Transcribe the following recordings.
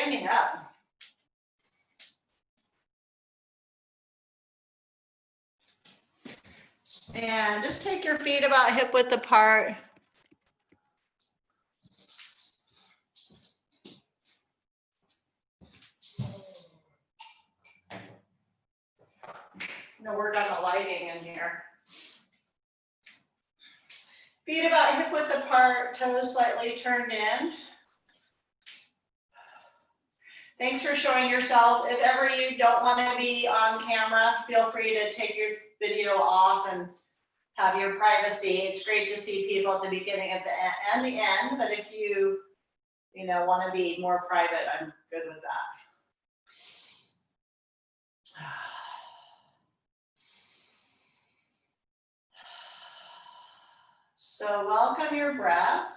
standing up. And just take your feet about hip width apart. I'm gonna work on the lighting in here. Feet about hip width apart, toes slightly turned in. Thanks for showing yourselves. If ever you don't want to be on camera, feel free to take your video off and have your privacy. It's great to see people at the beginning and the end, but if you want to be more private, I'm good with that. So welcome your breath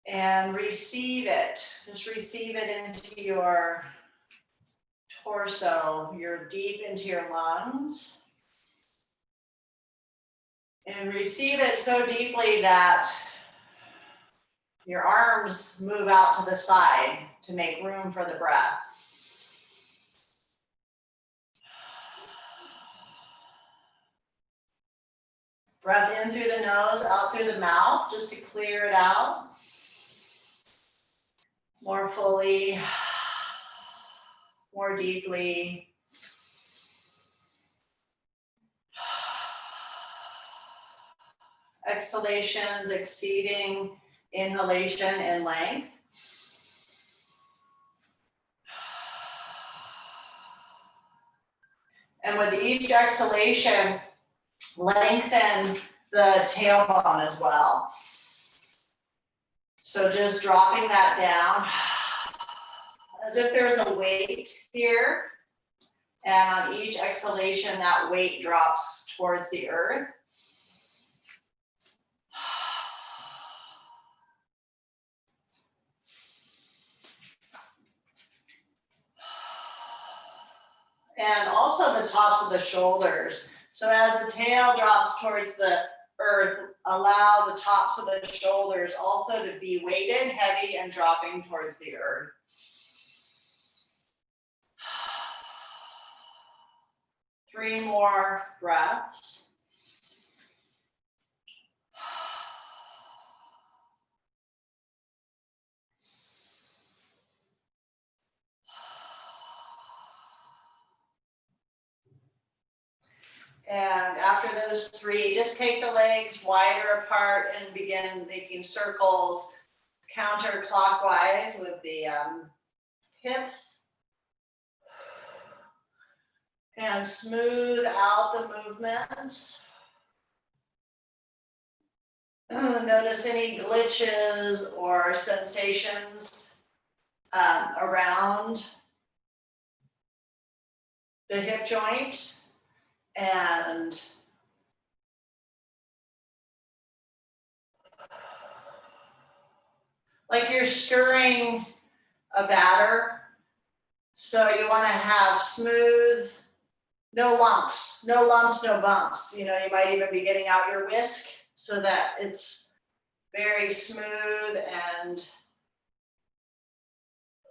and receive it. Just receive it into your torso, deep into your lungs. And receive it so deeply that your arms move out to the side to make room for the breath. Breath in through the nose, out through the mouth, just to clear it out more fully, more deeply. Exhalations exceeding inhalation in length. And with each exhalation, lengthen the tailbone as well. So just dropping that down as if there's a weight here. And on each exhalation, that weight drops towards the earth. And also the tops of the shoulders. So as the tail drops towards the earth, allow the tops of the shoulders also to be weighted, heavy, and dropping towards the earth. Three more breaths. And after those three, just take the legs wider apart and begin making circles counterclockwise with the hips. And smooth out the movements. Notice any glitches or sensations around the hip joint. And like you're stirring a batter. So you want to have smooth, no lumps, no bumps. You might even be getting out your whisk so that it's very smooth and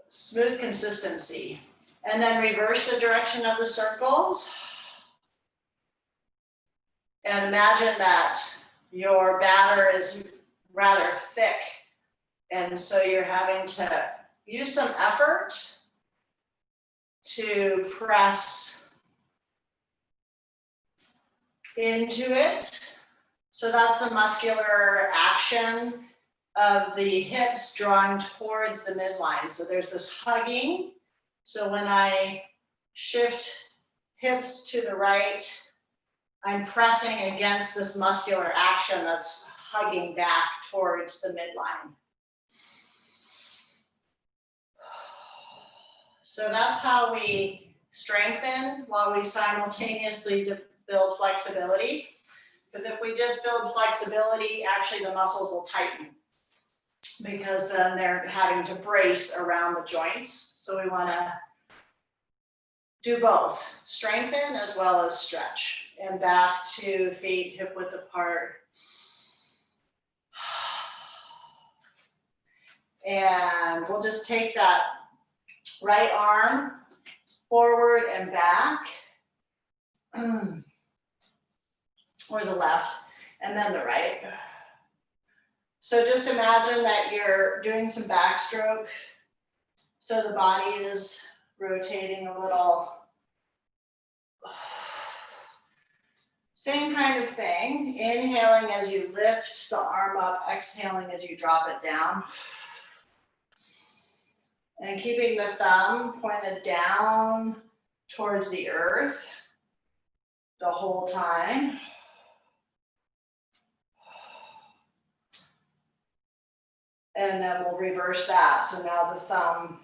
smooth consistency. And then reverse the direction of the circles. And imagine that your batter is rather thick. And so you're having to use some effort to press into it. So that's the muscular action of the hips drawing towards the midline. So there's this hugging. So when I shift hips to the right, I'm pressing against this muscular action that's hugging back towards the midline. So that's how we strengthen while we simultaneously build flexibility. Because if we just build flexibility, actually the muscles will tighten because then they're having to brace around the joints. So we want to do both, strengthen as well as stretch. And back to feet hip width apart. And we'll just take that right arm forward and back, or the left, and then the right. So just imagine that you're doing some backstroke. So the body is rotating a little. Same kind of thing. Inhaling as you lift the arm up, exhaling as you drop it down. And keeping the thumb pointed down towards the earth the whole time. And then we'll reverse that. So now the thumb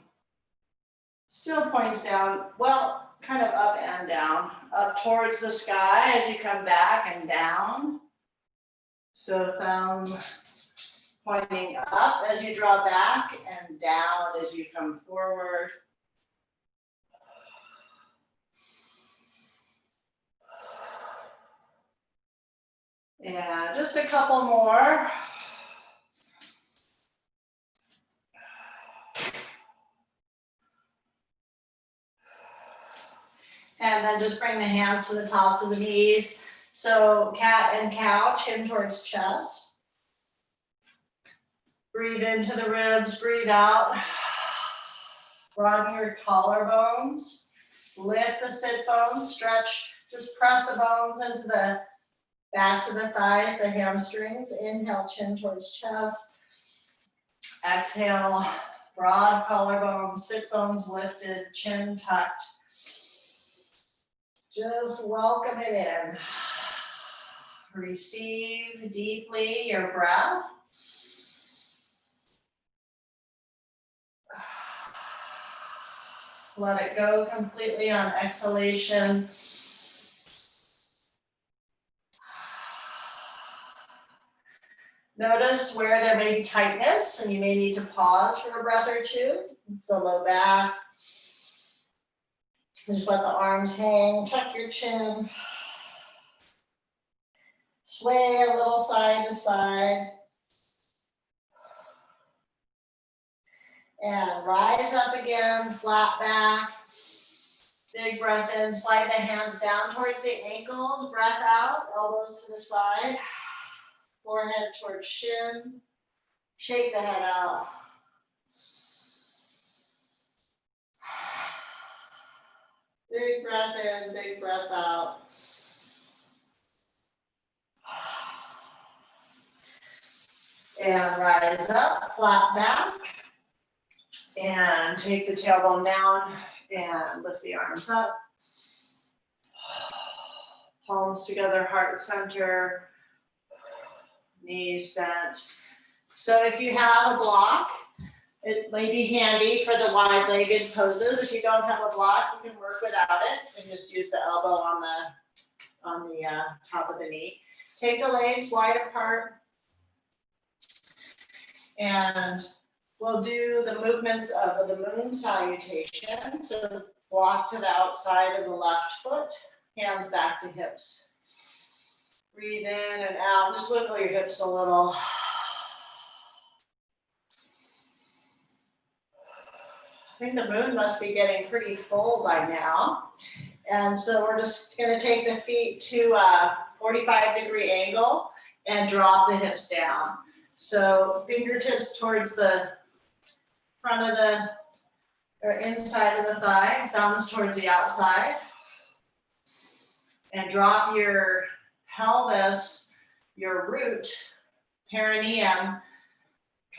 still points down, well, kind of up and down, up towards the sky as you come back and down. So thumb pointing up as you draw back and down as you come forward. And just a couple more. And then just bring the hands to the tops of the knees. So cat and cow, chin towards chest. Breathe into the ribs, breathe out. Broaden your collarbones. Lift the sit bones, stretch, just press the bones into the backs of the thighs, the hamstrings. Inhale, chin towards chest. Exhale, broad collarbones, sit bones lifted, chin tucked. Just welcome it in. Receive deeply your breath. Let it go completely on exhalation. Notice where there may be tightness and you may need to pause for a breath or two. It's the low back. Just let the arms hang, tuck your chin. Sway a little side to side. And rise up again, flat back. Big breath in, slide the hands down towards the ankles, breath out, elbows to the side. Forehead towards shin. Shake the head out. Big breath in, big breath out. And rise up, flat back. And take the tailbone down and lift the arms up. Palms together, heart center. Knees bent. So if you have a block, it may be handy for the wide-legged poses. If you don't have a block, you can work without it and just use the elbow on the top of the knee. Take the legs wide apart, and we'll do the movements of the moon salutation. So block to the outside of the left foot, hands back to hips. Breathe in and out. Just wiggle your hips a little. I think the moon must be getting pretty full by now. And so we're just going to take the feet to a 45-degree angle and drop the hips down. So fingertips towards the front of the, or inside of the thigh, thumbs towards the outside. And drop your pelvis, your root, perineum,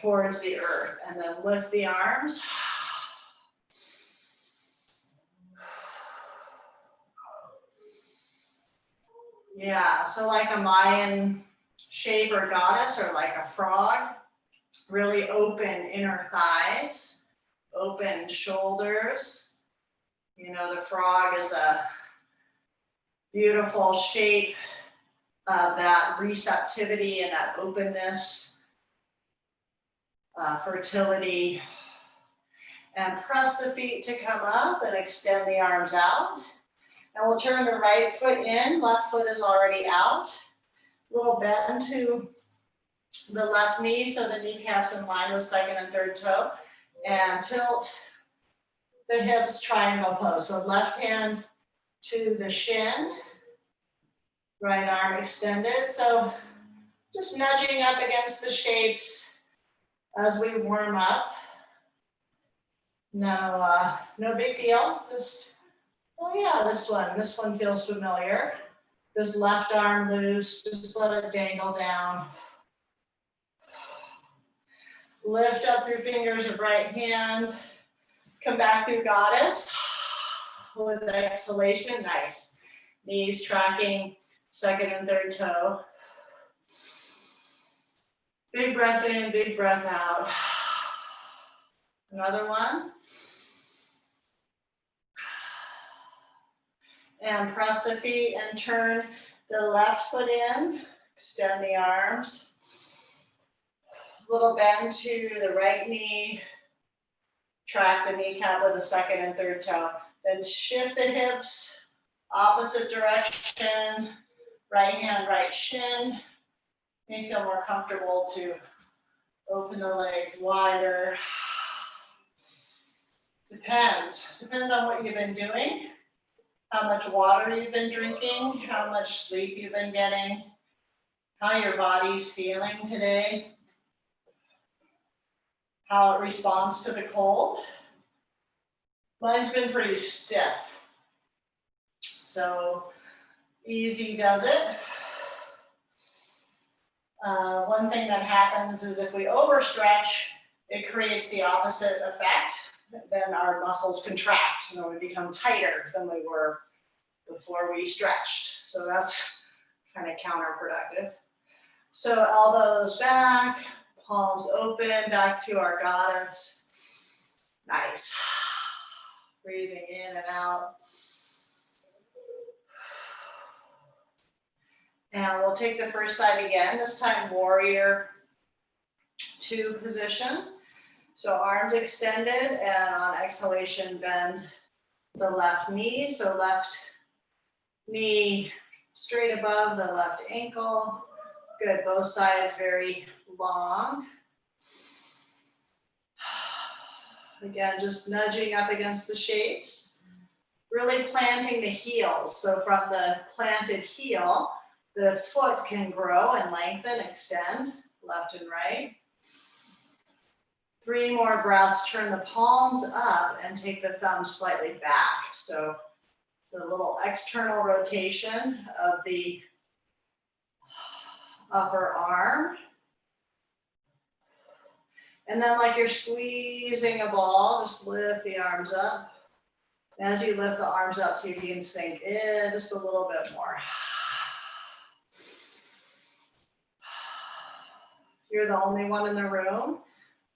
towards the earth. And then lift the arms. Yeah, so like a Mayan shape or goddess, or like a frog. Really open inner thighs, open shoulders. You know, the frog is a beautiful shape of that receptivity and that openness, fertility. And press the feet to come up and extend the arms out. And we'll turn the right foot in, left foot is already out. Little bend to the left knee so the kneecaps in line with second and third toe, and tilt the hips, triangle pose. So left hand to the shin, right arm extended. So just nudging up against the shapes as we warm up. No big deal. Just, oh yeah, this one feels familiar. This left arm loose, just let it dangle down. Lift up through fingers of right hand. Come back through goddess. With exhalation, nice. Knees tracking second and third toe. Big breath in, big breath out. Another one. And press the feet and turn the left foot in. Extend the arms. Little bend to the right knee. Track the kneecap with the second and third toe. Then shift the hips, opposite direction. Right hand, right shin. May feel more comfortable to open the legs wider. Depends on what you've been doing, how much water you've been drinking, how much sleep you've been getting, how your body's feeling today, how it responds to the cold. Mine's been pretty stiff, so easy does it. One thing that happens is if we overstretch, it creates the opposite effect. Then our muscles contract and we become tighter than we were before we stretched. So that's kind of counterproductive. So elbows back, palms open, back to our goddess. Nice. Breathing in and out. And we'll take the first side again, this time warrior two position. So arms extended, and on exhalation, bend the left knee. So left knee straight above the left ankle. Good, both sides very long. Again, just nudging up against the shapes. Really planting the heels. So from the planted heel, the foot can grow and lengthen, extend, left and right. 3 more breaths, turn the palms up and take the thumbs slightly back. So the little external rotation of the upper arm. And then like you're squeezing a ball, just lift the arms up. As you lift the arms up, see if you can sink in just a little bit more. If you're the only one in the room,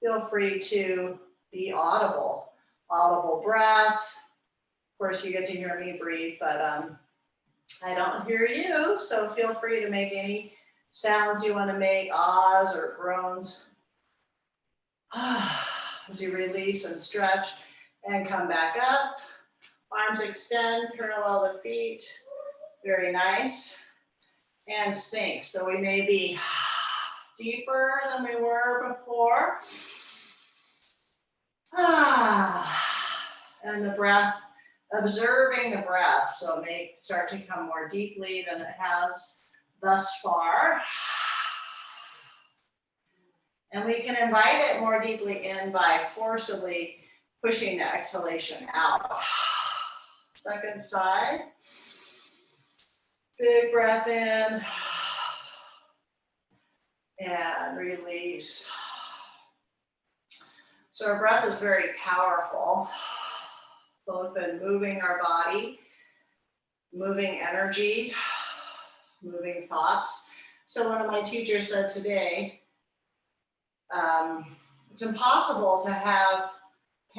feel free to be audible. Audible breath. Of course, you get to hear me breathe, but I don't hear you, so feel free to make any sounds you want to make, ahs or groans. As you release and stretch and come back up. Arms extend, parallel the feet. Very nice. And sink. So we may be deeper than we were before. And the breath, observing the breath. So it may start to come more deeply than it has thus far. And we can invite it more deeply in by forcibly pushing the exhalation out. Second side. Big breath in. And release. So our breath is very powerful, both in moving our body, moving energy, moving thoughts. So one of my teachers said today, it's impossible to have a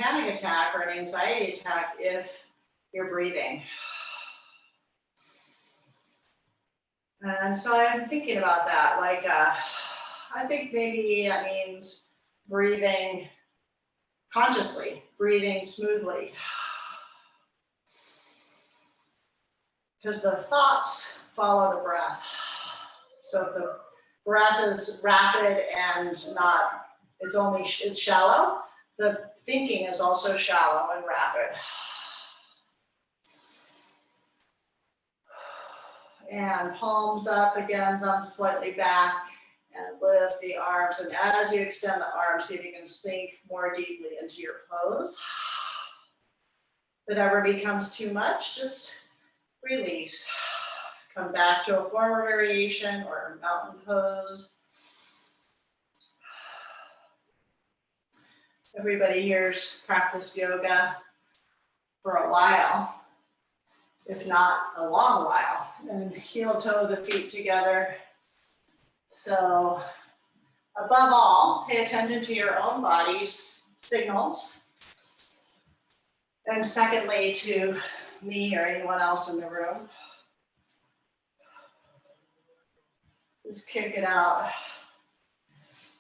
panic attack or an anxiety attack if you're breathing. And so I'm thinking about that, like, I think maybe that means breathing consciously, breathing smoothly. Because the thoughts follow the breath. So if the breath is rapid and not, it's shallow. The thinking is also shallow and rapid. And palms up again, thumbs slightly back, and lift the arms. And as you extend the arms, see if you can sink more deeply into your pose. If it ever becomes too much, just release. Come back to a former variation or mountain pose. Everybody here's practiced yoga for a while, if not a long while. And heel toe the feet together. So above all, pay attention to your own body's signals. And secondly, to me or anyone else in the room. Just kick it out.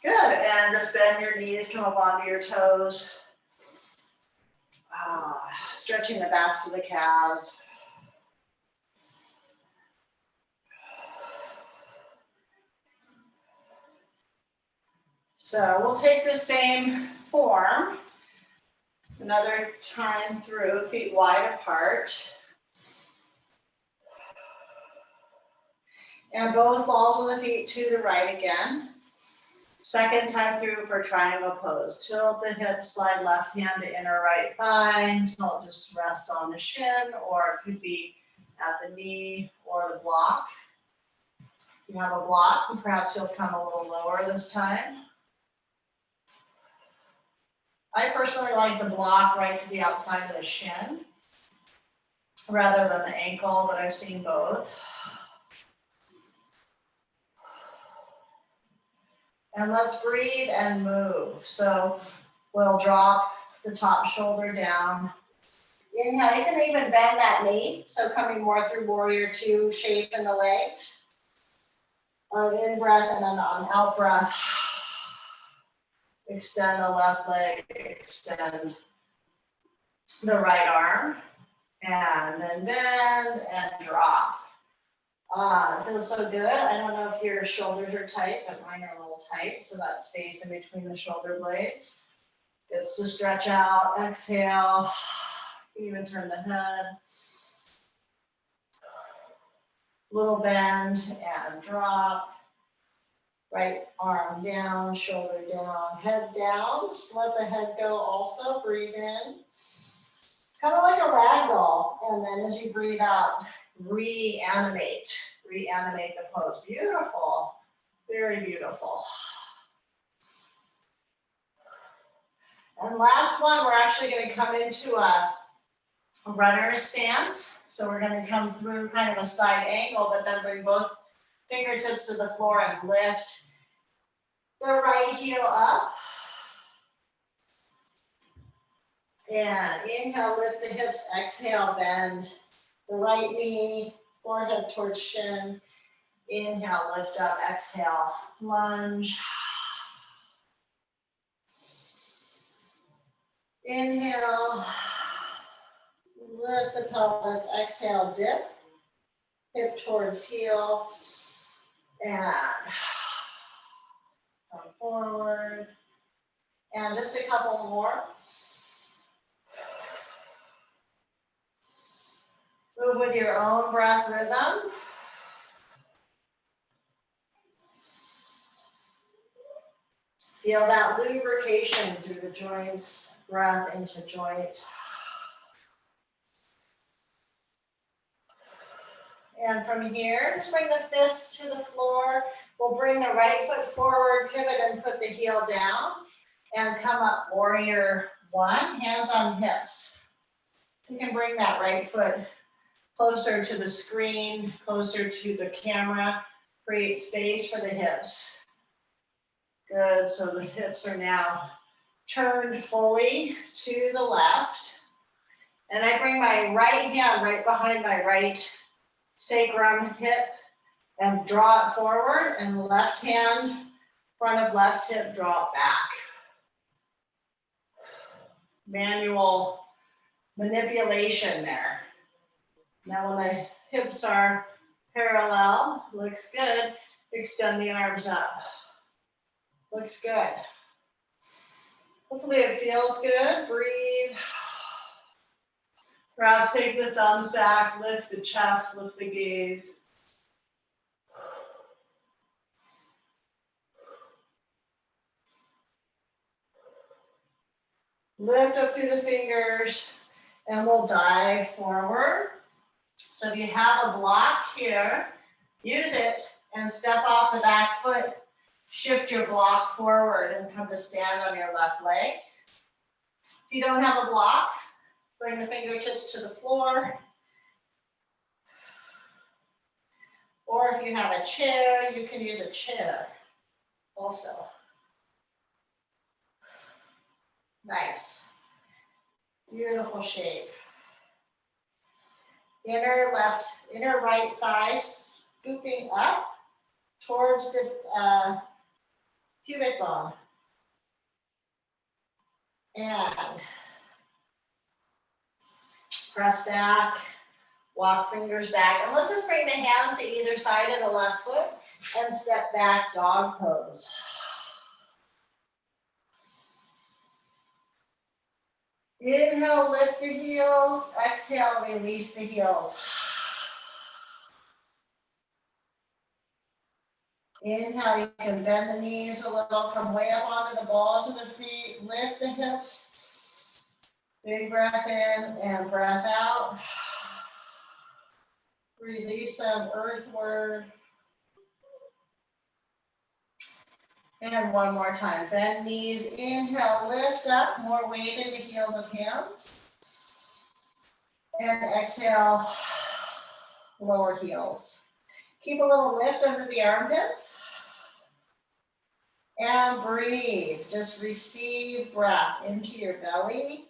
Good, and just bend your knees, come up onto your toes. Stretching the backs of the calves. So we'll take the same form another time through, feet wide apart. And both balls of the feet to the right again. Second time through for triangle pose. Tilt the hips, slide left hand to inner right thigh until it just rests on the shin, or it could be at the knee or the block. If you have a block, perhaps you'll come a little lower this time. I personally like the block right to the outside of the shin rather than the ankle, but I've seen both. And let's breathe and move. So we'll drop the top shoulder down. Inhale, you can even bend that knee. So coming more through warrior two shape in the legs. On in breath and then on out breath. Extend the left leg, extend the right arm. And then bend and drop. It feels so good. I don't know if your shoulders are tight, but mine are a little tight. So that space in between the shoulder blades gets to stretch out. Exhale. Even turn the head. Little bend and drop. Right arm down, shoulder down, head down. Just let the head go also. Breathe in. Kind of like a rag doll. And then as you breathe out, reanimate the pose. Beautiful, very beautiful. And last one, we're actually going to come into a runner's stance. So we're going to come through kind of a side angle, but then bring both fingertips to the floor and lift the right heel up. And inhale, lift the hips, exhale, bend the right knee, forehead towards shin. Inhale, lift up, exhale, lunge. Inhale, lift the pelvis, exhale, dip, hip towards heel, and come forward. And just a couple more. Move with your own breath rhythm. Feel that lubrication through the joints, breath into joints. And from here, just bring the fists to the floor. We'll bring the right foot forward, pivot and put the heel down. And come up, warrior one, hands on hips. You can bring that right foot closer to the screen, closer to the camera. Create space for the hips. Good, so the hips are now turned fully to the left. And I bring my right hand right behind my right sacrum hip and draw it forward, and left hand, front of left hip, draw it back. Manual manipulation there. Now when the hips are parallel, looks good. Extend the arms up. Looks good. Hopefully it feels good. Breathe. Perhaps take the thumbs back, lift the chest, lift the gaze. Lift up through the fingers and we'll dive forward. So if you have a block here, use it and step off the back foot. Shift your block forward and come to stand on your left leg. If you don't have a block, bring the fingertips to the floor. Or if you have a chair, you can use a chair also. Nice. Beautiful shape. Inner right thigh scooping up towards the pubic bone. And press back, walk fingers back. And let's just bring the hands to either side of the left foot and step back, dog pose. Inhale, lift the heels. Exhale, release the heels. Inhale, you can bend the knees a little, come way up onto the balls of the feet, lift the hips. Big breath in and breath out. Release them earthward. And one more time, bend knees, inhale, lift up, more weight into heels of hands. And exhale, lower heels. Keep a little lift under the armpits. And breathe, just receive breath into your belly,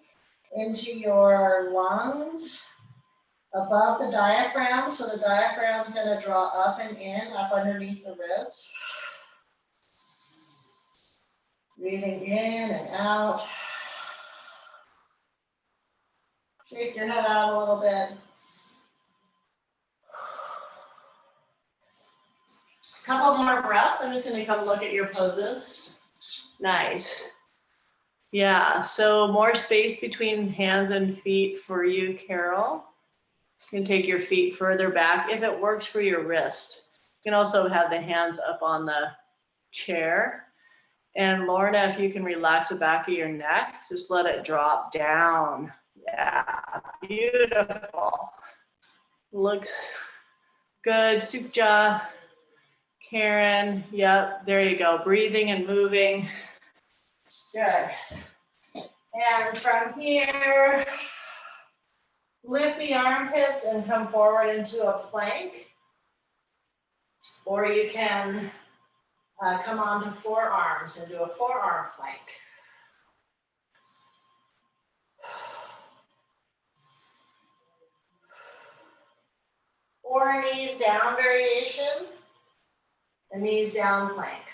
into your lungs, above the diaphragm. So the diaphragm is gonna draw up and in, up underneath the ribs. Breathing in and out. Shake your head out a little bit. A couple more breaths. I'm just gonna come look at your poses. Nice. Yeah, so more space between hands and feet for you, Carol. You can take your feet further back if it works for your wrist. You can also have the hands up on the chair. And Lorna, if you can relax the back of your neck, just let it drop down. Yeah, beautiful. Looks good. Sukja, Karen, yep, there you go. Breathing and moving. Good. And from here, lift the armpits and come forward into a plank. Or you can come onto forearms and do a forearm plank. Or a knees down variation, a knees down plank.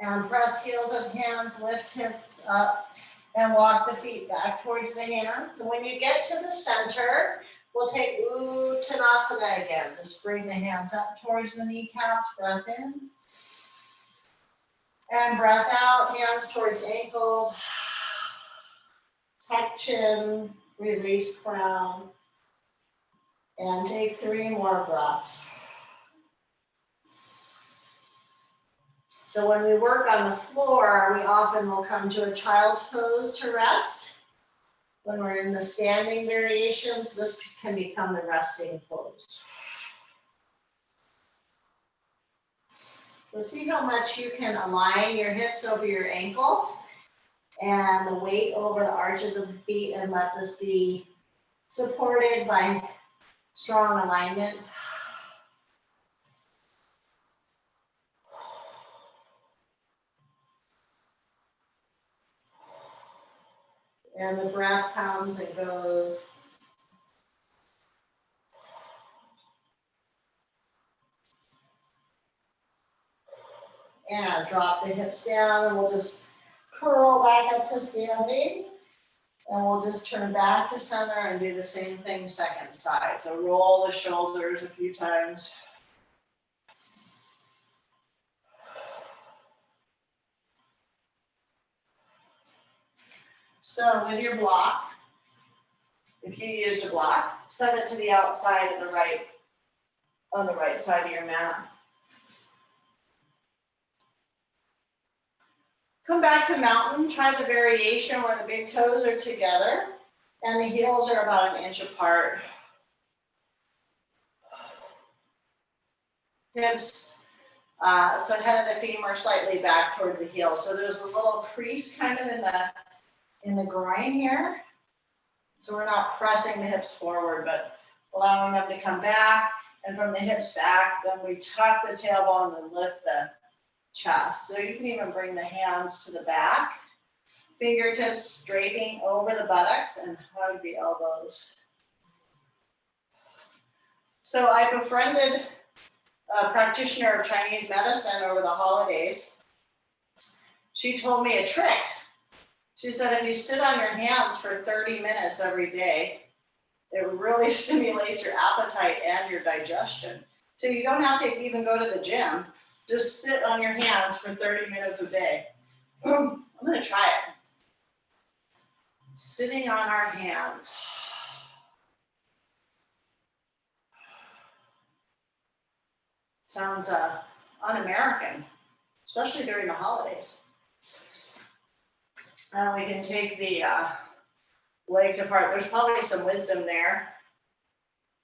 And press heels of hands, lift hips up, and walk the feet back towards the hands. And when you get to the center, we'll take Uttanasana again. Just bring the hands up towards the kneecaps, breath in. And breath out, hands towards ankles. Tuck chin, release crown. And take 3 more breaths. So when we work on the floor, we often will come to a child's pose to rest. When we're in the standing variations, this can become the resting pose. So see how much you can align your hips over your ankles and the weight over the arches of the feet, and let this be supported by strong alignment. And the breath comes and goes. And drop the hips down, and we'll just curl back up to standing. And we'll just turn back to center and do the same thing second side. So roll the shoulders a few times. So with your block, if you used a block, set it to the outside of the right, on the right side of your mat. Come back to mountain, try the variation where the big toes are together and the heels are about 1 inch apart. Hips, so head of the femur slightly back towards the heel. So there's a little crease kind of in the groin here. So we're not pressing the hips forward, but allowing them to come back. And from the hips back, then we tuck the tailbone and lift the chest. So you can even bring the hands to the back. Fingertips draping over the buttocks and hug the elbows. So I befriended a practitioner of Chinese medicine over the holidays. She told me a trick. She said if you sit on your hands for 30 minutes every day, it really stimulates your appetite and your digestion. So you don't have to even go to the gym. Just sit on your hands for 30 minutes a day. I'm going to try it. Sitting on our hands. Sounds un-American, especially during the holidays. We can take the legs apart. There's probably some wisdom there.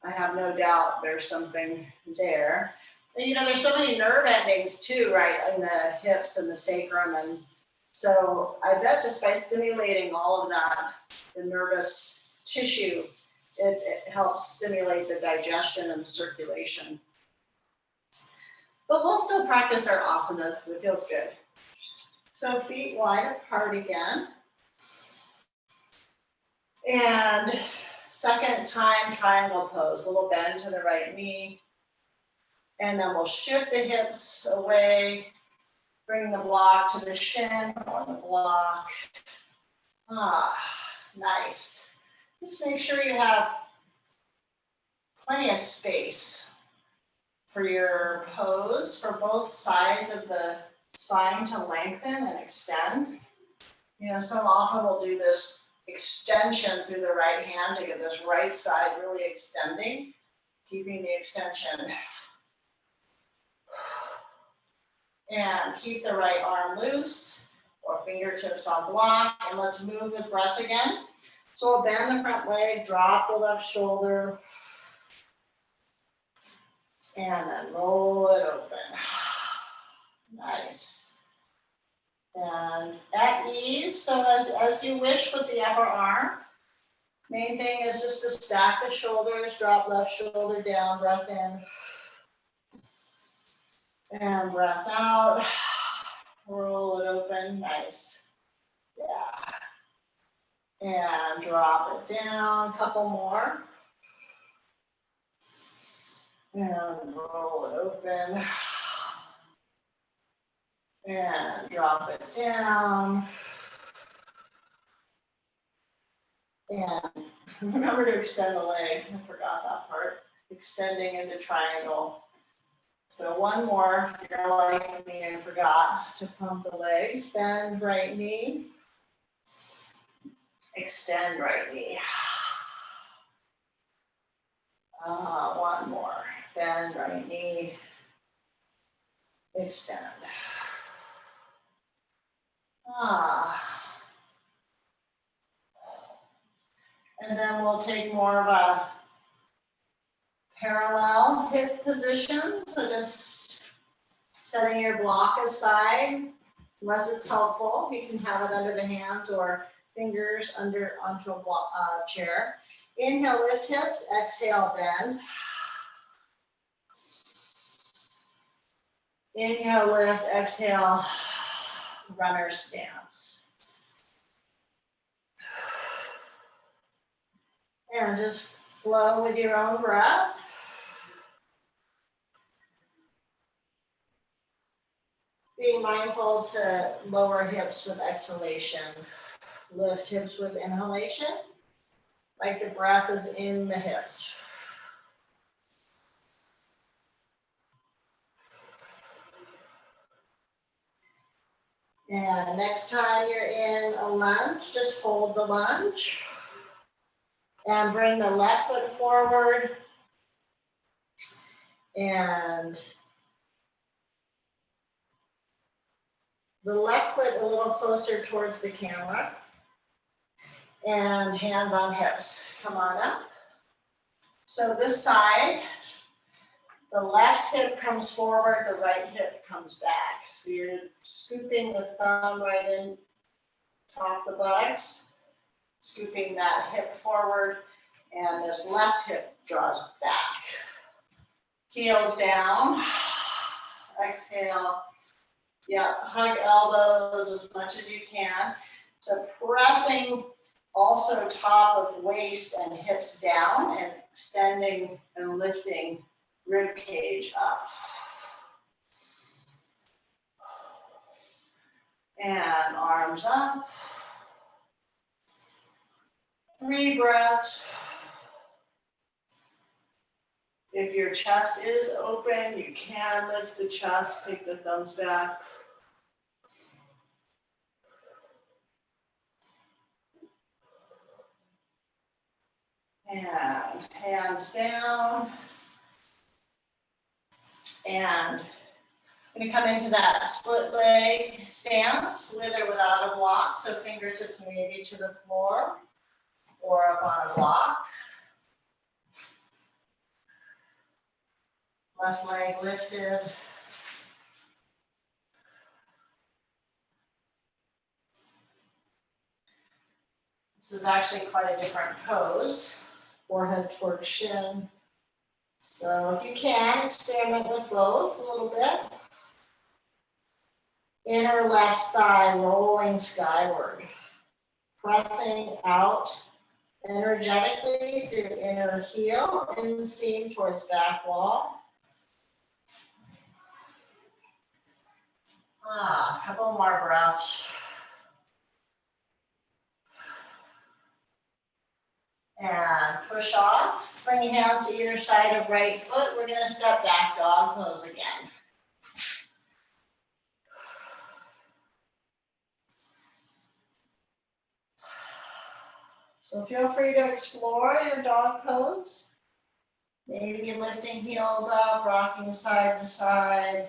I have no doubt there's something there. And, you know, there's so many nerve endings too, right, in the hips and the sacrum. And so I bet just by stimulating all of that, the nervous tissue, it helps stimulate the digestion and the circulation. But we'll still practice our asanas because it feels good. So feet wide apart again. And second time triangle pose, little bend to the right knee. And then we'll shift the hips away, bring the block to the shin or the block. Nice. Just make sure you have plenty of space for your pose for both sides of the spine to lengthen and extend. You know, so often we'll do this extension through the right hand to get this right side really extending, keeping the extension. And keep the right arm loose or fingertips on block. And let's move with breath again. So we'll bend the front leg, drop the left shoulder, and then roll it open. Nice. And at ease, so as you wish with the upper arm. Main thing is just to stack the shoulders, drop left shoulder down, breath in. And breath out. Roll it open, nice. Yeah. And drop it down, couple more. And roll it open. And drop it down. And remember to extend the leg. I forgot that part. Extending into triangle. So one more, if you're like me and forgot to pump the legs. Bend right knee. Extend right knee. One more. Bend right knee. Extend. And then we'll take more of a parallel hip position. So just setting your block aside, unless it's helpful. You can have it under the hands or fingers onto a chair. Inhale, lift hips. Exhale, bend. Inhale, lift. Exhale, runner stance. And just flow with your own breath. Being mindful to lower hips with exhalation. Lift hips with inhalation, like the breath is in the hips. And next time you're in a lunge, just hold the lunge and bring the left foot forward and the left foot a little closer towards the camera and hands on hips. Come on up. So this side, the left hip comes forward, the right hip comes back. So you're scooping the thumb right in top the buttocks, scooping that hip forward, and this left hip draws back. Heels down, exhale. Yeah, hug elbows as much as you can. So pressing also top of waist and hips down and extending and lifting rib cage up. And arms up. 3 breaths. If your chest is open, you can lift the chest, take the thumbs back. And hands down. And I'm going to come into that split leg stance with or without a block. So fingertips maybe to the floor or up on a block. Left leg lifted. This is actually quite a different pose. Forehead towards shin. So if you can, experiment with both a little bit. Inner left thigh rolling skyward. Pressing out energetically through inner heel, inseam towards back wall. A couple more breaths. And push off. Bring your hands to either side of right foot. We're going to step back dog pose again. So feel free to explore your dog pose. Maybe lifting heels up, rocking side to side,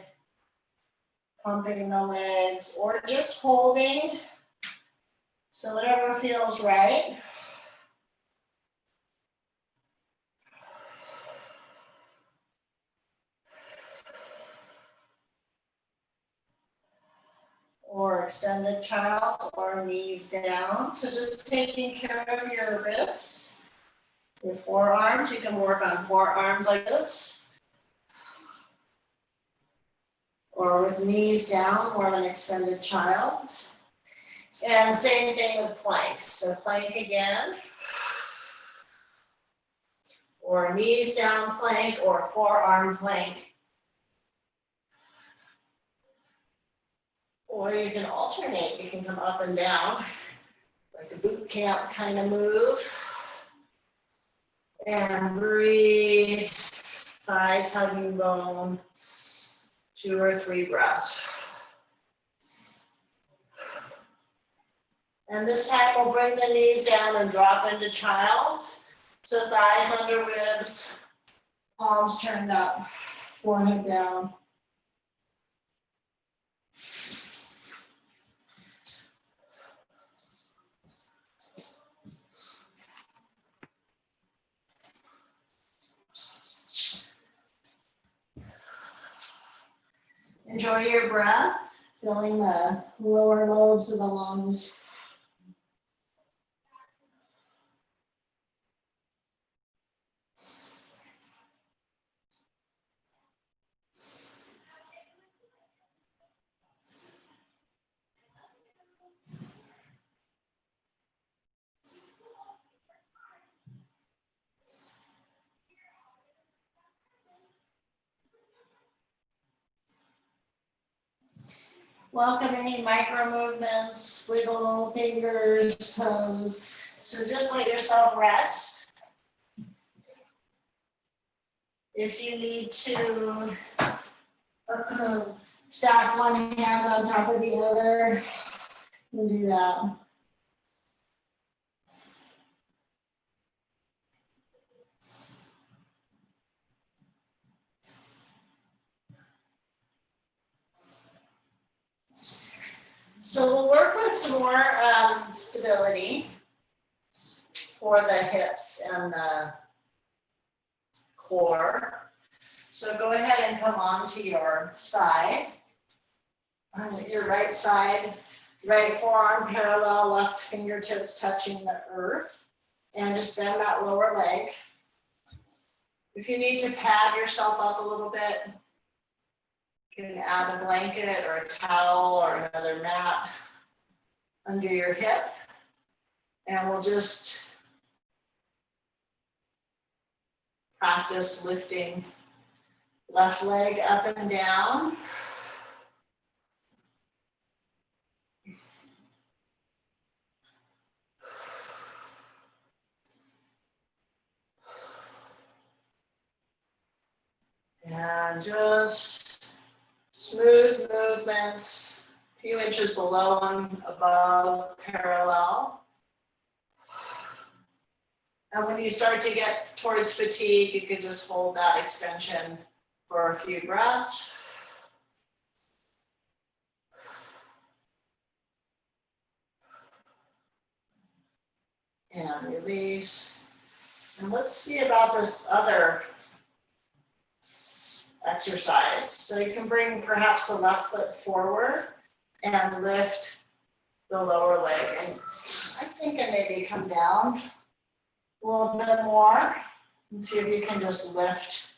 pumping the legs, or just holding. So whatever feels right. Or extended child, or knees down. So just taking care of your wrists, your forearms. You can work on forearms like this. Or with knees down, more of an extended child. And same thing with plank. So plank again. Or knees down plank, or forearm plank. Or you can alternate. You can come up and down, like a boot camp kind of move. And breathe. Thighs hugging bone. 2 or 3 breaths. And this time we'll bring the knees down and drop into child's. So thighs under ribs, palms turned up, forehead down. Enjoy your breath, filling the lower lobes of the lungs. Welcome any micro movements, wiggle fingers, toes. So just let yourself rest. If you need to stack one hand on top of the other, you can do that. So we'll work with some more stability for the hips and the core. So go ahead and come onto your side. Your right side, right forearm parallel, left fingertips touching the earth. And just bend that lower leg. If you need to pad yourself up a little bit, you can add a blanket or a towel or another mat under your hip. And we'll just practice lifting left leg up and down. And just smooth movements, a few inches below and above parallel. And when you start to get towards fatigue, you can just hold that extension for a few breaths. And release. And let's see about this other exercise. So you can bring perhaps the left foot forward and lift the lower leg. And I think I maybe come down a little bit more and see if you can just lift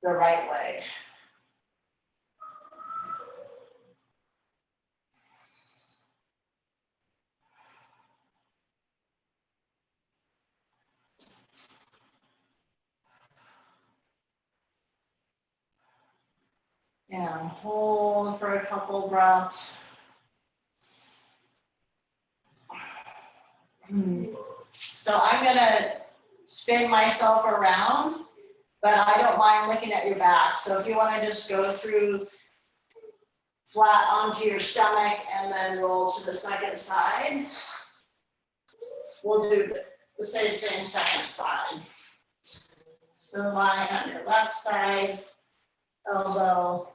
the right leg. And hold for a couple breaths. So I'm gonna spin myself around, but I don't mind looking at your back. So if you wanna just go through flat onto your stomach and then roll to the second side, we'll do the same thing second side. So lie on your left side, elbow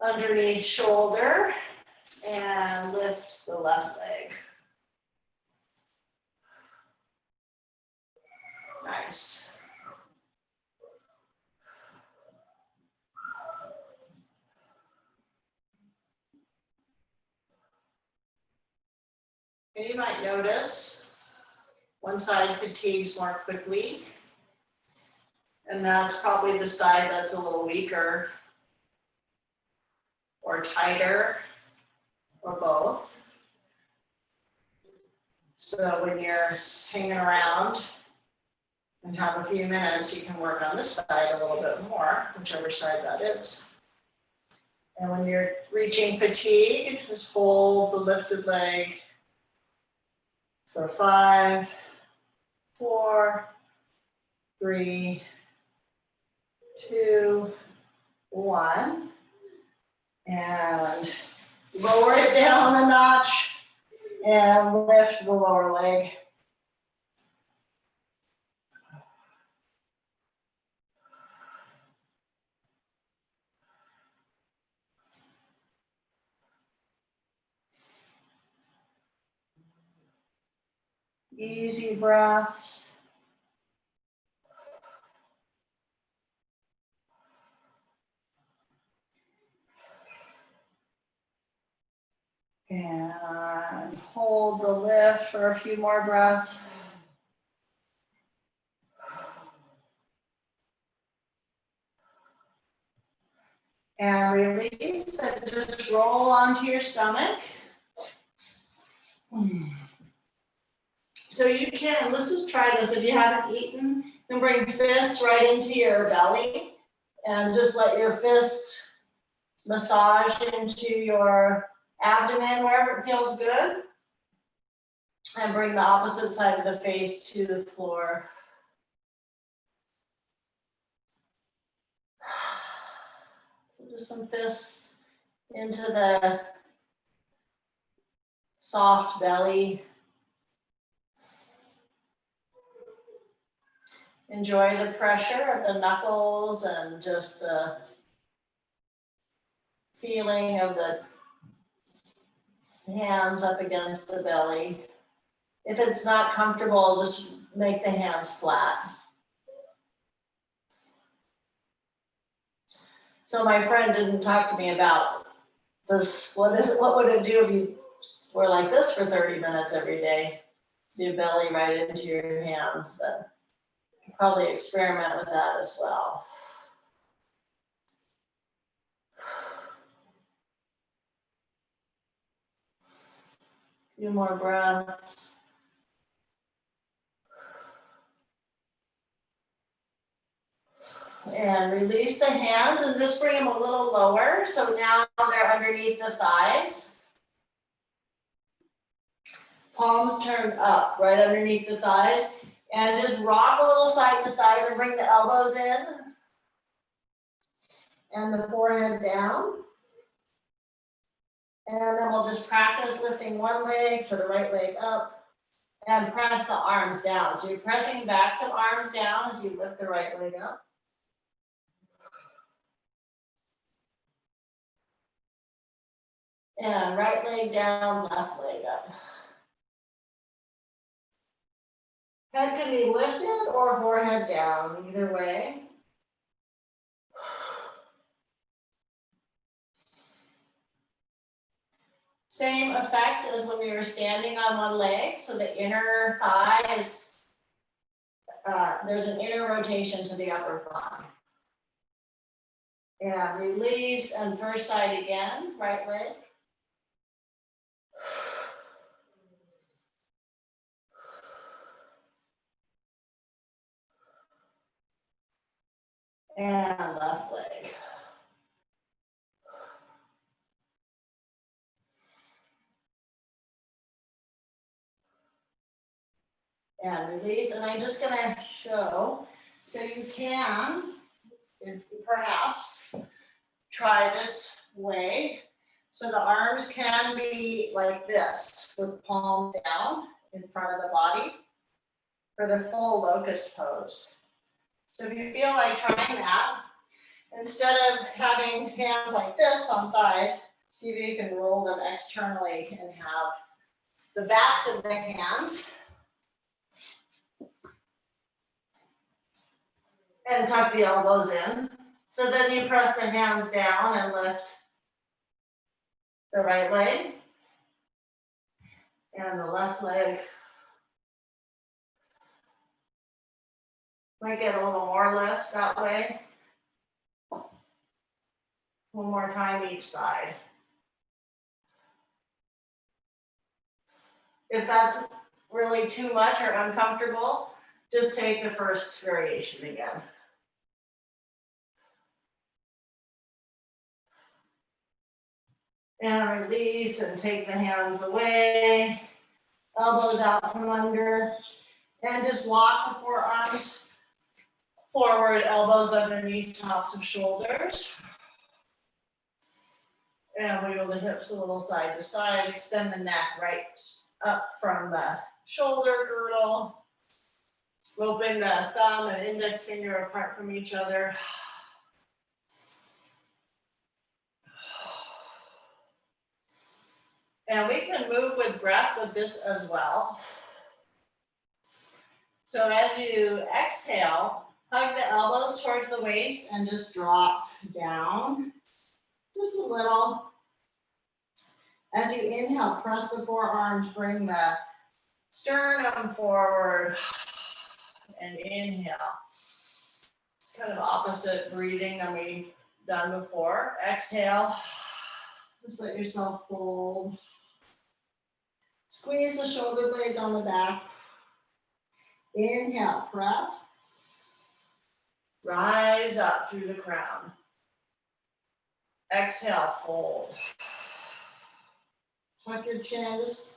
underneath shoulder, and lift the left leg. Nice. And you might notice one side fatigues more quickly, and that's probably the side that's a little weaker or tighter or both. So when you're hanging around and have a few minutes, you can work on this side a little bit more, whichever side that is. And when you're reaching fatigue, just hold the lifted leg for 5, 4, 3, 2, 1. And lower it down a notch and lift the lower leg. Easy breaths. And hold the lift for a few more breaths. And release and just roll onto your stomach. So you can, let's just try this. If you haven't eaten, then bring fists right into your belly And just let your fists massage into your abdomen wherever it feels good. And bring the opposite side of the face to the floor. So just some fists into the soft belly. Enjoy the pressure of the knuckles and just the feeling of the hands up against the belly. If it's not comfortable, just make the hands flat. So my friend didn't talk to me about this. What would it do if you were like this for 30 minutes every day? Do belly right into your hands, but probably experiment with that as well. A few more breaths. And release the hands and just bring them a little lower. So now they're underneath the thighs. Palms turned up, right underneath the thighs. And just rock a little side to side and bring the elbows in. And the forehead down. And then we'll just practice lifting one leg for the right leg up. And press the arms down. So you're pressing backs of arms down as you lift the right leg up. And right leg down, left leg up. Head can be lifted or forehead down, either way. Same effect as when we were standing on one leg. So the inner thigh is, there's an inner rotation to the upper thigh. And release, and first side again, right leg. And left leg. And release, and I'm just gonna show, so you can, if perhaps, try this way. So the arms can be like this, with palms down in front of the body for the full locust pose. So if you feel like trying that, instead of having hands like this on thighs, see if you can roll them externally and have the backs of the hands and tuck the elbows in. So then you press the hands down and lift the right leg and the left leg. Might get a little more lift that way. One more time each side. If that's really too much or uncomfortable, just take the first variation again. And release and take the hands away. Elbows out from under. And just walk the forearms forward, elbows underneath tops of shoulders. And wiggle the hips a little side to side. Extend the neck right up from the shoulder girdle. Open the thumb and index finger apart from each other. And we can move with breath with this as well. So as you exhale, hug the elbows towards the waist and just drop down just a little. As you inhale, press the forearms, bring the sternum forward and inhale. It's kind of opposite breathing than we've done before. Exhale, just let yourself fold. Squeeze the shoulder blades on the back. Inhale, press. Rise up through the crown. Exhale, fold. Tuck your chin, just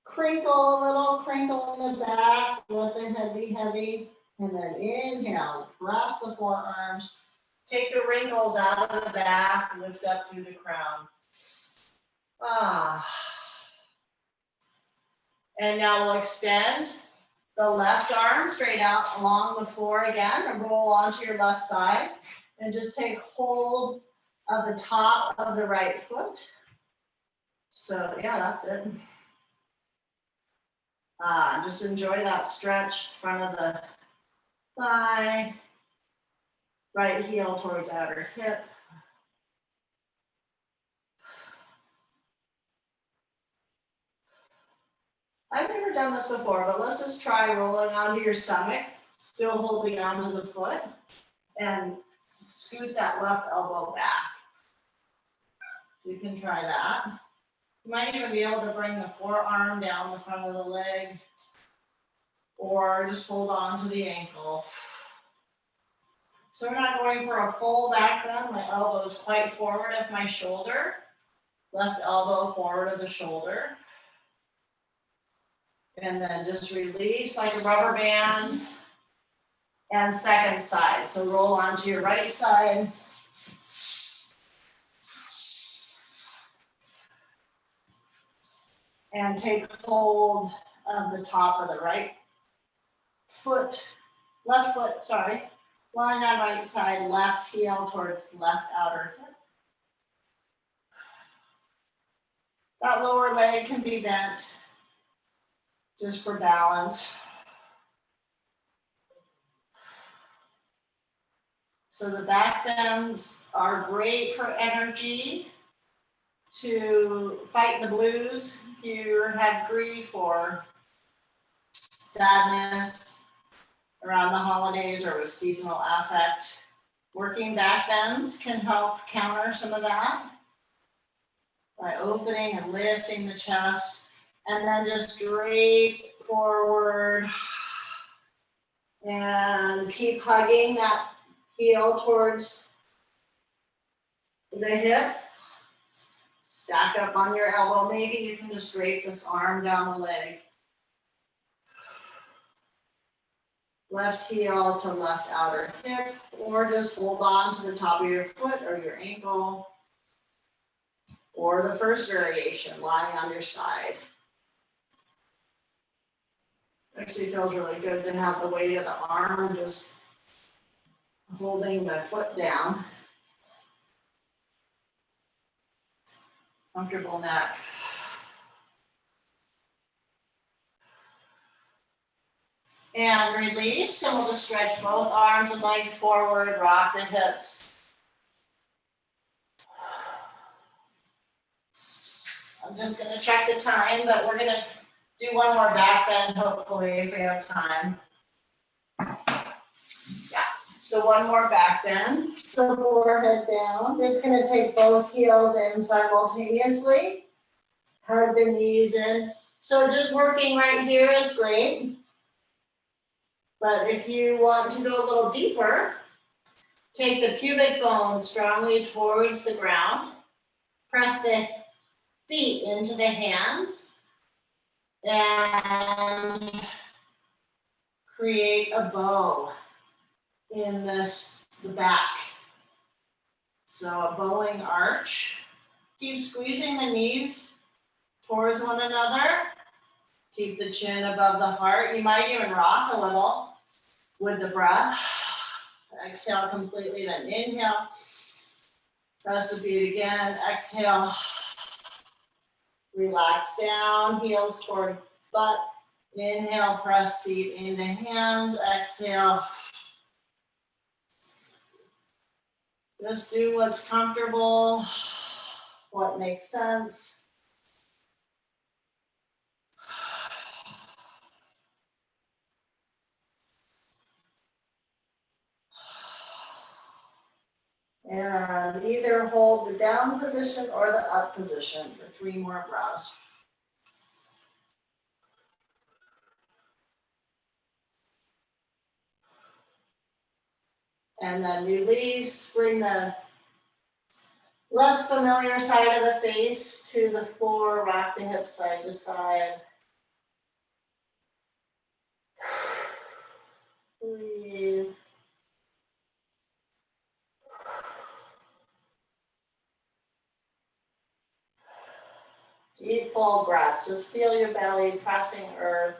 crinkle a little, crinkle in the back, let the head be heavy. And then inhale, press the forearms. Take the wrinkles out of the back, lift up through the crown. And now we'll extend the left arm straight out along the floor again and roll onto your left side. And just take hold of the top of the right foot. So yeah, that's it. Just enjoy that stretch, front of the thigh, right heel towards outer hip. I've never done this before, but let's just try rolling onto your stomach, still holding onto the foot, and scoot that left elbow back. So you can try that. You might even be able to bring the forearm down the front of the leg, or just hold on to the ankle. So we're not going for a full back bend. My elbow is quite forward of my shoulder. Left elbow forward of the shoulder. And then just release like a rubber band. And second side. So roll onto your right side. And take hold of the top of the right foot, left foot, sorry. Lying on right side, left heel towards left outer hip. That lower leg can be bent just for balance. So the back bends are great for energy to fight the blues. If you have grief or sadness around the holidays or with seasonal affect, working back bends can help counter some of that by opening and lifting the chest, and then just straight forward and keep hugging that heel towards the hip. Stack up on your elbow. Maybe you can just drape this arm down the leg. Left heel to left outer hip, or just hold on to the top of your foot or your ankle. Or the first variation, lying on your side. Actually feels really good to have the weight of the arm just holding the foot down. Comfortable neck. And release, and we'll just stretch both arms and legs forward, rock the hips. I'm just gonna check the time, but we're gonna do one more back bend, hopefully, if we have time. Yeah, so one more back bend. So forehead down. We're just gonna take both heels in simultaneously. Hug the knees in. So just working right here is great. But if you want to go a little deeper, take the pubic bone strongly towards the ground. Press the feet into the hands. And create a bow in the back. So a bowing arch. Keep squeezing the knees towards one another. Keep the chin above the heart. You might even rock a little with the breath. Exhale completely, then inhale. Press the feet again. Exhale. Relax down, heels toward butt. Inhale, press feet into hands. Exhale. Just do what's comfortable, what makes sense. And either hold the down position or the up position for 3 more breaths. And then release, bring the less familiar side of the face to the floor, rock the hips side to side. Breathe. Deep full breaths. Just feel your belly pressing earth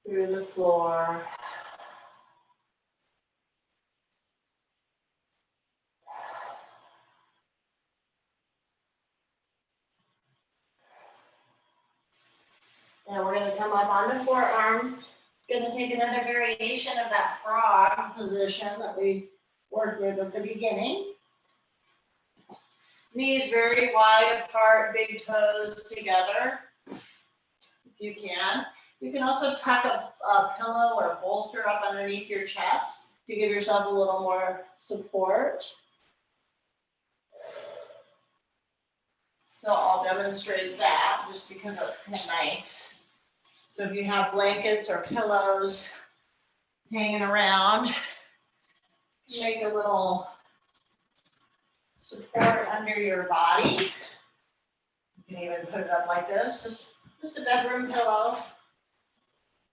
through the floor. And we're going to come up on the forearms. Going to take another variation of that frog position that we worked with at the beginning. Knees very wide apart, big toes together, if you can. You can also tuck a pillow or a bolster up underneath your chest to give yourself a little more support. So I'll demonstrate that just because that's kind of nice. So if you have blankets or pillows hanging around, make a little support under your body. You can even put it up like this, just a bedroom pillow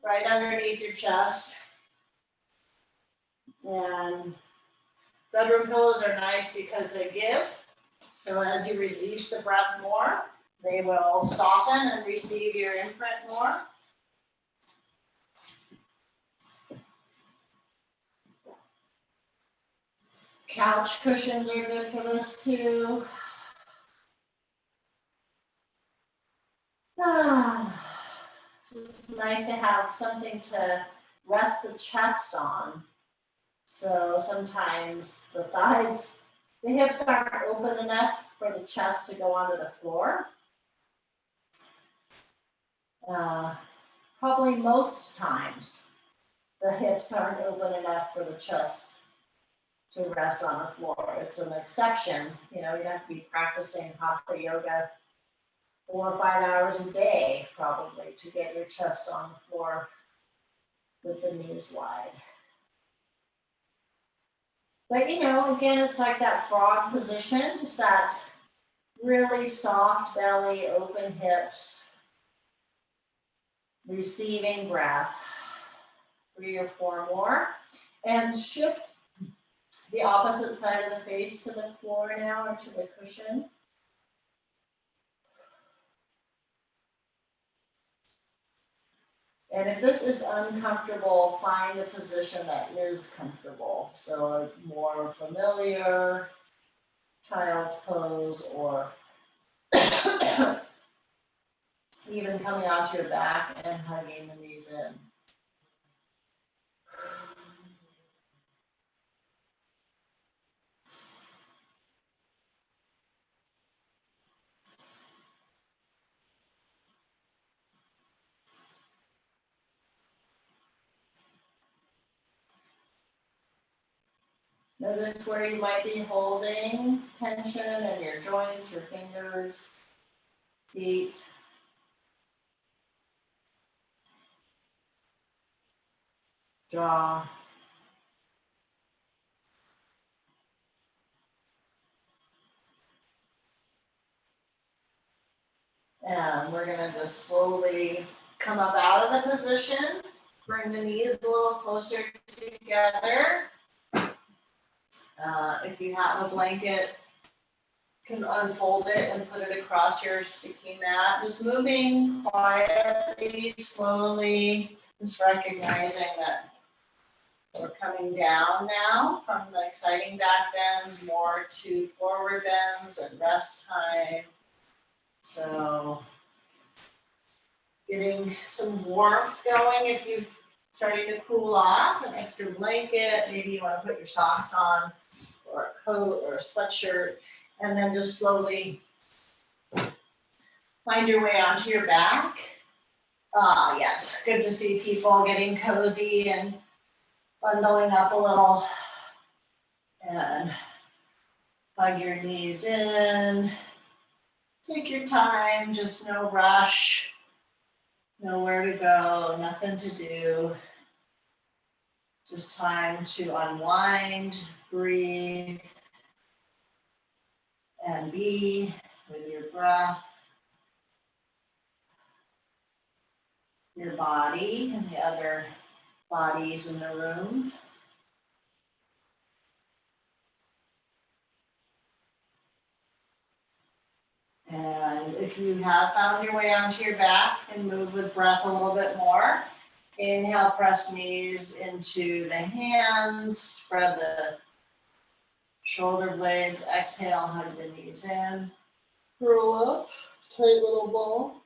right underneath your chest. And bedroom pillows are nice because they give. So as you release the breath more, they will soften and receive your imprint more. Couch cushions are good for this too. It's just nice to have something to rest the chest on. So sometimes the thighs, the hips aren't open enough for the chest to go onto the floor. Probably most times the hips aren't open enough for the chest to rest on the floor. It's an exception. You know, you have to be practicing hatha yoga 4 or 5 hours a day probably to get your chest on the floor with the knees wide. But you know, again, it's like that frog position, just that really soft belly, open hips, receiving breath. 3 or 4 more. And shift the opposite side of the face to the floor now or to the cushion. And if this is uncomfortable, find a position that is comfortable. So a more familiar child's pose, or even coming onto your back and hugging the knees in. Notice where you might be holding tension in your joints, your fingers, feet. Jaw. And we're gonna just slowly come up out of the position. Bring the knees a little closer together. If you have a blanket, you can unfold it and put it across your sticky mat. Just moving quietly, slowly, just recognizing that we're coming down now from the exciting back bends more to forward bends and rest time. So getting some warmth going if you're starting to cool off, an extra blanket, maybe you want to put your socks on, or a coat or a sweatshirt, and then just slowly find your way onto your back. Yes, good to see people getting cozy and bundling up a little. And hug your knees in. Take your time, just no rush, nowhere to go, nothing to do. Just time to unwind, breathe, and be with your breath, your body, and the other bodies in the room. And if you have found your way onto your back, and move with breath a little bit more. Inhale, press knees into the hands, spread the shoulder blades. Exhale, hug the knees in. Roll up, tight little ball.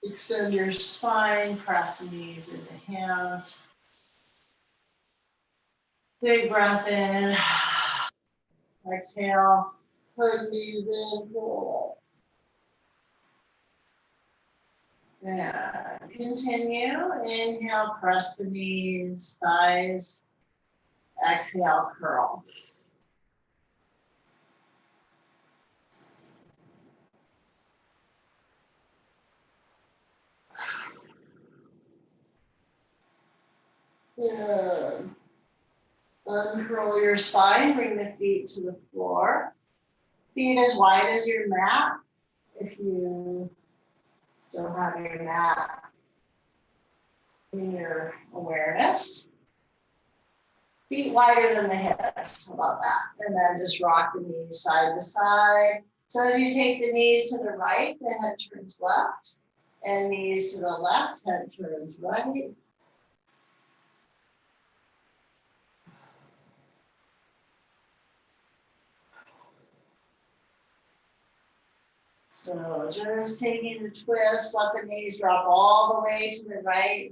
Extend your spine, press knees into hands. Big breath in. Exhale, hug knees in, roll up. And continue. Inhale, press the knees, thighs. Exhale, curl. Good. Uncurl your spine, bring the feet to the floor. Feet as wide as your mat. If you still have your mat in your awareness. Feet wider than the hips, how about that? And then just rock the knees side to side. So as you take the knees to the right, the head turns left. And knees to the left, head turns right. So just taking the twist, let the knees drop all the way to the right.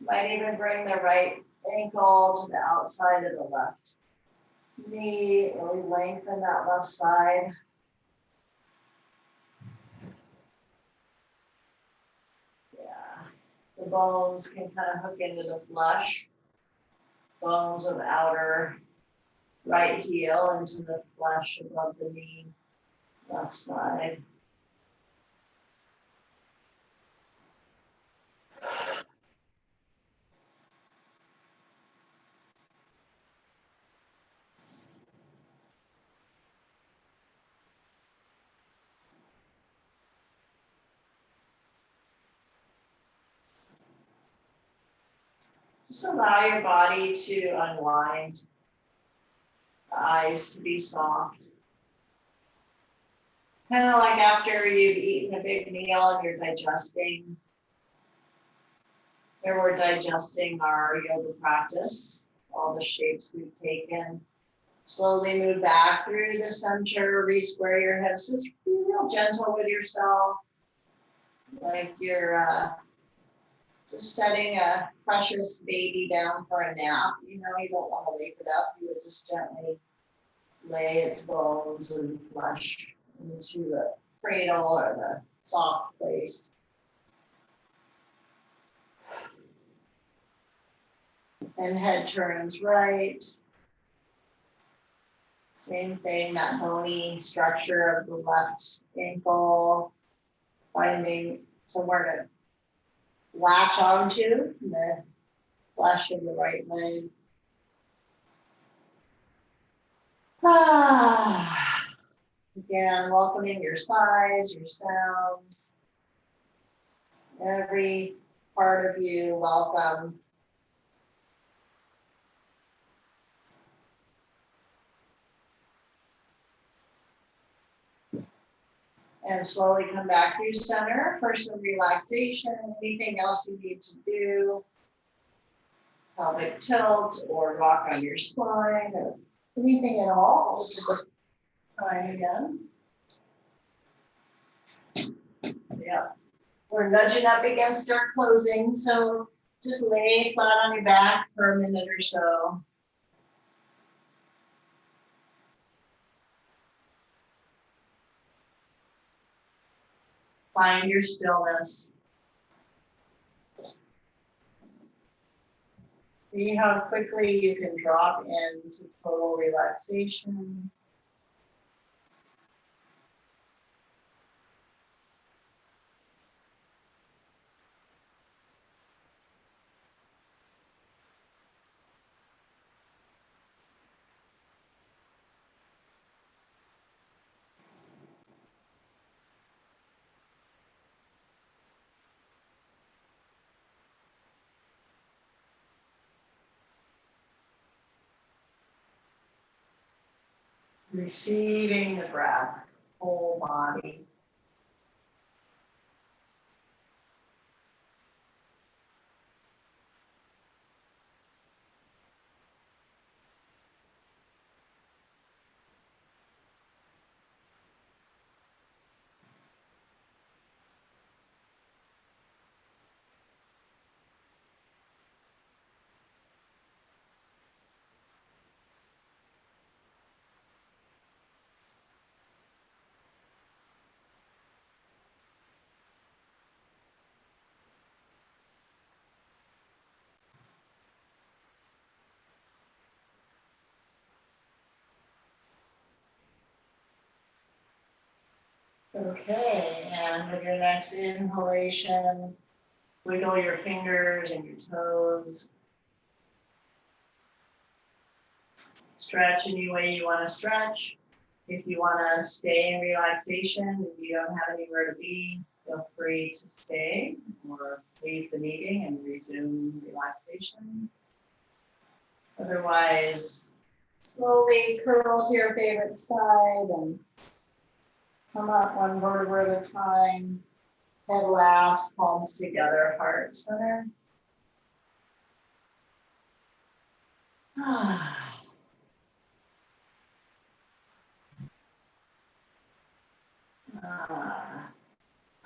Might even bring the right ankle to the outside of the left knee. Really lengthen that left side. Yeah, the bones can kind of hook into the flesh. Bones of outer right heel into the flesh above the knee, left side. Just allow your body to unwind, the eyes to be soft. Kind of like after you've eaten a big meal and you're digesting. Here we're digesting our yoga practice, all the shapes we've taken. Slowly move back through the center, re-square your hips. Just be real gentle with yourself. Like you're just setting a precious baby down for a nap. You know, you don't want to wake it up. You would just gently lay its bones and flesh into the cradle or the soft place. And head turns right. Same thing, that bony structure of the left ankle, finding somewhere to latch onto the flesh of the right leg. Again, welcoming your sighs, your sounds. Every part of you, welcome. And slowly come back to your center for some relaxation. Anything else you need to do. Pelvic tilt or rock on your spine or anything at all. Try again. Yeah. We're nudging up against our closing, so just lay flat on your back for a minute or so. Find your stillness. See how quickly you can drop into total relaxation. Receiving the breath, whole body. Okay, and with your next inhalation, wiggle your fingers and your toes. Stretch any way you want to stretch. If you want to stay in relaxation and you don't have anywhere to be, feel free to stay or leave the meeting and resume relaxation. Otherwise, slowly curl to your favorite side and come up one vertebra at a time. Head last, palms together, heart center.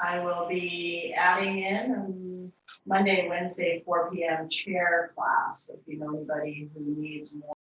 I will be adding in Monday, Wednesday, 4 p.m. chair class. So if you know anybody who needs more